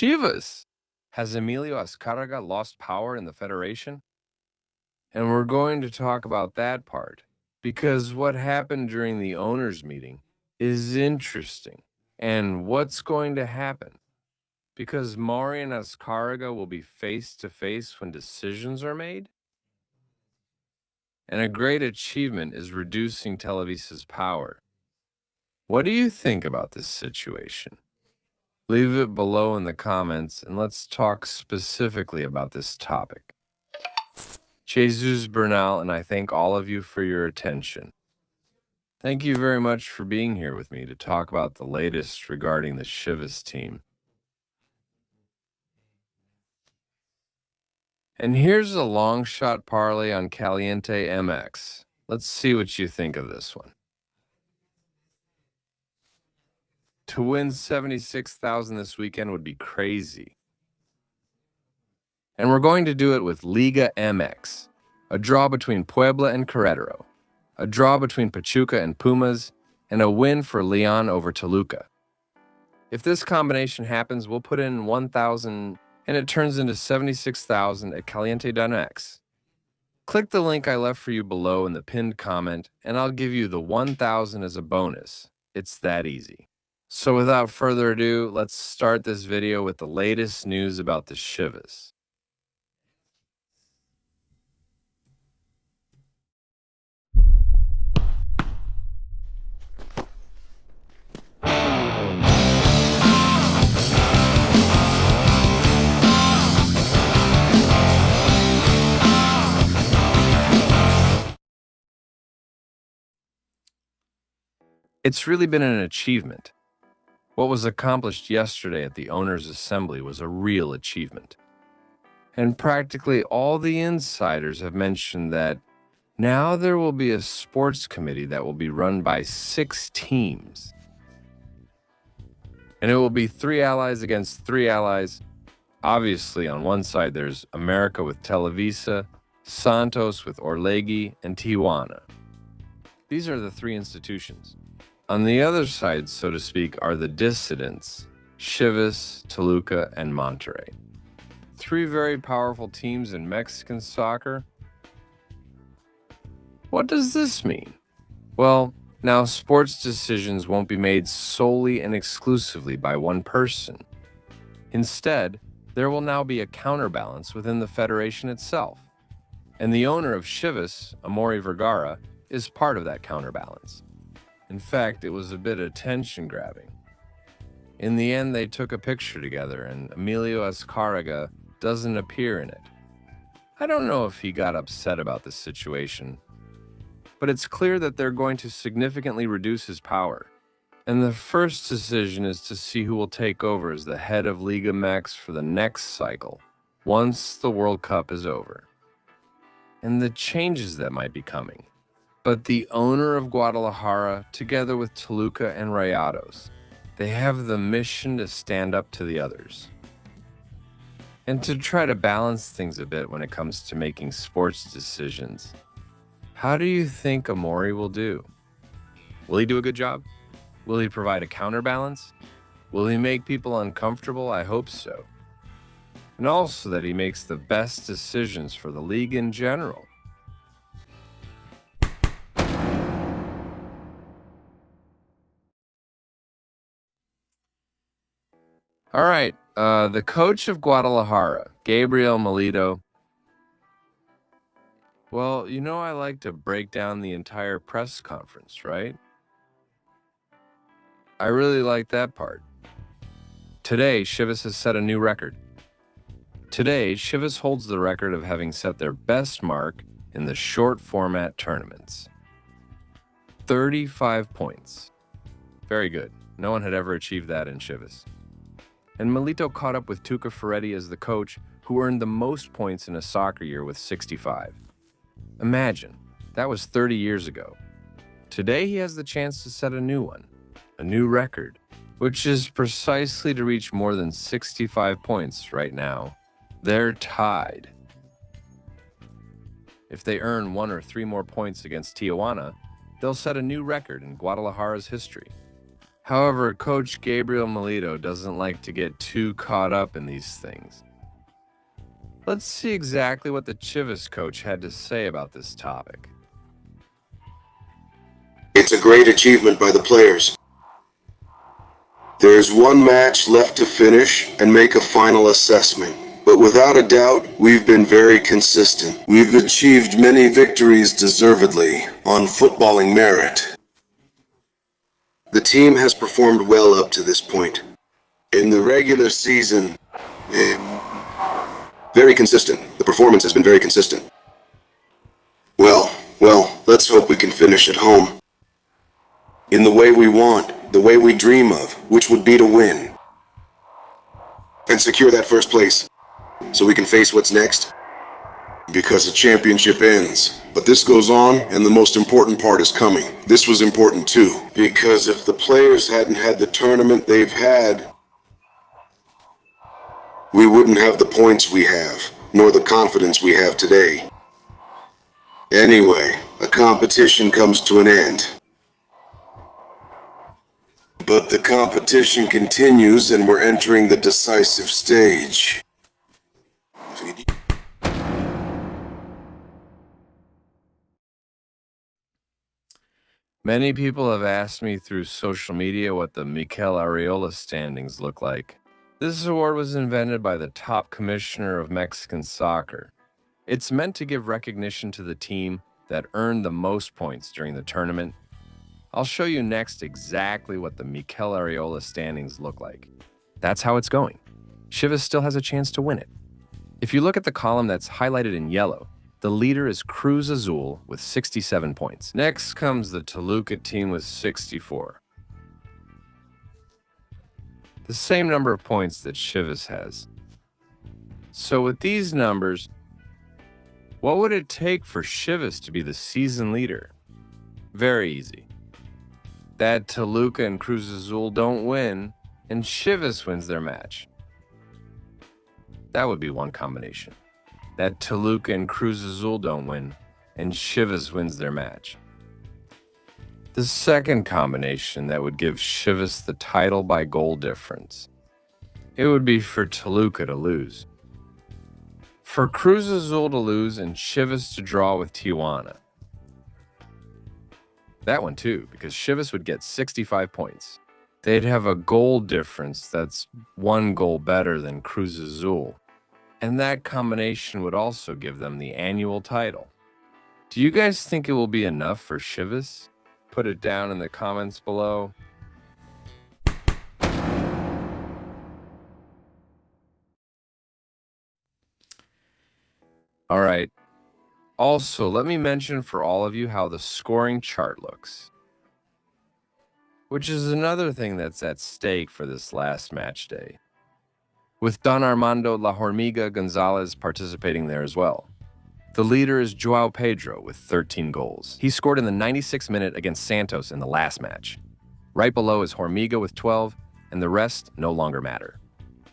Chivas. Has Emilio Azcárraga lost power in the federation? And we're going to talk about that part because what happened during the owners' meeting is interesting. And what's going to happen? Because Amaury and Azcárraga will be face to face when decisions are made? And a great achievement is reducing Televisa's power. What do you think about this situation? Leave it below in the comments and let's talk specifically about this topic. Jesus Bernal, and I thank all of you for your attention. Thank you very much for being here with me to talk about the latest regarding the Chivas team. And here's a long shot parlay on Caliente MX. Let's see what you think of this one. To win $76,000 this weekend would be crazy. And we're going to do it with Liga MX, a draw between Puebla and Querétaro, a draw between Pachuca and Pumas, and a win for Leon over Toluca. If this combination happens, we'll put in 1,000 and it turns into 76,000 at Caliente.mx. Click the link I left for you below in the pinned comment, and I'll give you the 1,000 as a bonus. It's that easy. So without further ado, let's start this video with the latest news about the Chivas. It's really been an achievement. What was accomplished yesterday at the Owners' Assembly was a real achievement. And practically all the insiders have mentioned that now there will be a sports committee that will be run by 6 teams. And it will be 3 allies against 3 allies. Obviously, on one side, there's America with Televisa, Santos with Orlegui, and Tijuana. These are the 3 institutions. On the other side, so to speak, are the dissidents, Chivas, Toluca, and Monterrey. 3 very powerful teams in Mexican soccer. What does this mean? Well, now sports decisions won't be made solely and exclusively by one person. Instead, there will now be a counterbalance within the federation itself. And the owner of Chivas, Amaury Vergara, is part of that counterbalance. In fact, it was a bit attention-grabbing. In the end, they took a picture together, and Emilio Azcárraga doesn't appear in it. I don't know if he got upset about this situation, but it's clear that they're going to significantly reduce his power. And the first decision is to see who will take over as the head of Liga MX for the next cycle, once the World Cup is over. And the changes that might be coming. But the owner of Guadalajara, together with Toluca and Rayados, they have the mission to stand up to the others. And to try to balance things a bit when it comes to making sports decisions. How do you think Amaury will do? Will he do a good job? Will he provide a counterbalance? Will he make people uncomfortable? I hope so. And also that he makes the best decisions for the league in general. All right, the coach of Guadalajara, Gabriel Milito. Well, you know I like to break down the entire press conference, right? I really like that part. Today, Chivas has set a new record. Today, Chivas holds the record of having set their best mark in the short format tournaments. 35 points. Very good. No one had ever achieved that in Chivas. And Milito caught up with Tuca Ferretti as the coach, who earned the most points in a soccer year with 65. Imagine, that was 30 years ago. Today he has the chance to set a new one, a new record, which is precisely to reach more than 65 points right now. They're tied. If they earn 1 or 3 more points against Tijuana, they'll set a new record in Guadalajara's history. However, Coach Gabriel Milito doesn't like to get too caught up in these things. Let's see exactly what the Chivas coach had to say about this topic. It's a great achievement by the players. There's one match left to finish and make a final assessment. But without a doubt, we've been very consistent. We've achieved many victories deservedly on footballing merit. The team has performed well up to this point. In the regular season, very consistent. The performance has been very consistent. Well, let's hope we can finish at home. In the way we want, the way we dream of, which would be to win. And secure that first place, so we can face what's next. Because the championship ends. But this goes on, and the most important part is coming. This was important too. Because if the players hadn't had the tournament they've had, we wouldn't have the points we have, nor the confidence we have today. Anyway, a competition comes to an end. But the competition continues and we're entering the decisive stage. Many people have asked me through social media what the Miquel Arreola standings look like. This award was invented by the top commissioner of Mexican soccer. It's meant to give recognition to the team that earned the most points during the tournament. I'll show you next exactly what the Miquel Arreola standings look like. That's how it's going. Chivas still has a chance to win it. If you look at the column that's highlighted in yellow, the leader is Cruz Azul with 67 points. Next comes the Toluca team with 64. The same number of points that Chivas has. So with these numbers, what would it take for Chivas to be the season leader? Very easy. That Toluca and Cruz Azul don't win, and Chivas wins their match. That would be one combination. That Toluca and Cruz Azul don't win, and Chivas wins their match. The second combination that would give Chivas the title by goal difference. It would be for Toluca to lose. For Cruz Azul to lose and Chivas to draw with Tijuana. That one too, because Chivas would get 65 points. They'd have a goal difference that's one goal better than Cruz Azul. And that combination would also give them the annual title. Do you guys think it will be enough for Chivas? Put it down in the comments below. All right. Also, let me mention for all of you how the scoring chart looks, which is another thing that's at stake for this last match day, with Don Armando La Hormiga Gonzalez participating there as well. The leader is Joao Pedro with 13 goals. He scored in the 96th minute against Santos in the last match. Right below is Hormiga with 12, and the rest no longer matter.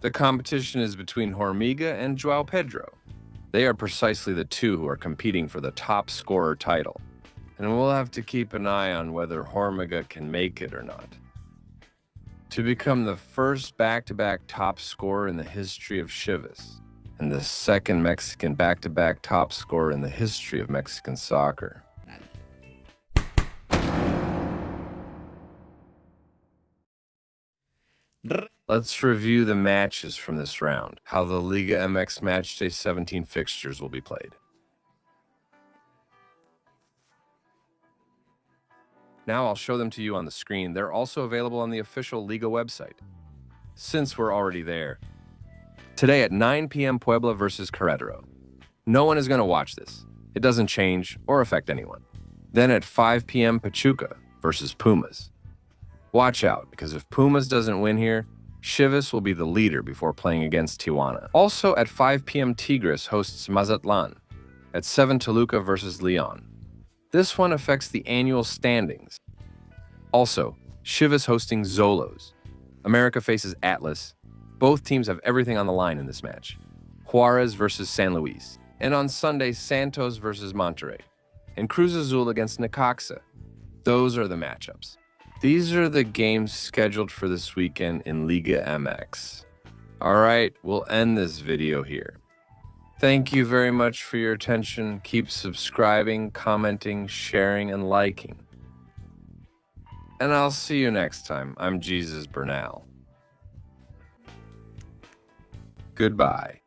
The competition is between Hormiga and Joao Pedro. They are precisely the two who are competing for the top scorer title, and we'll have to keep an eye on whether Hormiga can make it or not. To become the first back-to-back top scorer in the history of Chivas, and the second Mexican back-to-back top scorer in the history of Mexican soccer. Let's review the matches from this round, how the Liga MX Matchday 17 fixtures will be played. Now I'll show them to you on the screen. They're also available on the official Liga website. Since we're already there, today at 9 p.m. Puebla versus Querétaro. No one is going to watch this. It doesn't change or affect anyone. Then at 5 p.m. Pachuca versus Pumas. Watch out, because if Pumas doesn't win here, Chivas will be the leader before playing against Tijuana. Also at 5 p.m. Tigres hosts Mazatlan. At 7 Toluca versus Leon. This one affects the annual standings. Also, Chivas hosting Xolos. America faces Atlas. Both teams have everything on the line in this match. Juarez versus San Luis. And on Sunday, Santos versus Monterrey. And Cruz Azul against Necaxa. Those are the matchups. These are the games scheduled for this weekend in Liga MX. Alright, we'll end this video here. Thank you very much for your attention. Keep subscribing, commenting, sharing, and liking. And I'll see you next time. I'm Jesus Bernal. Goodbye.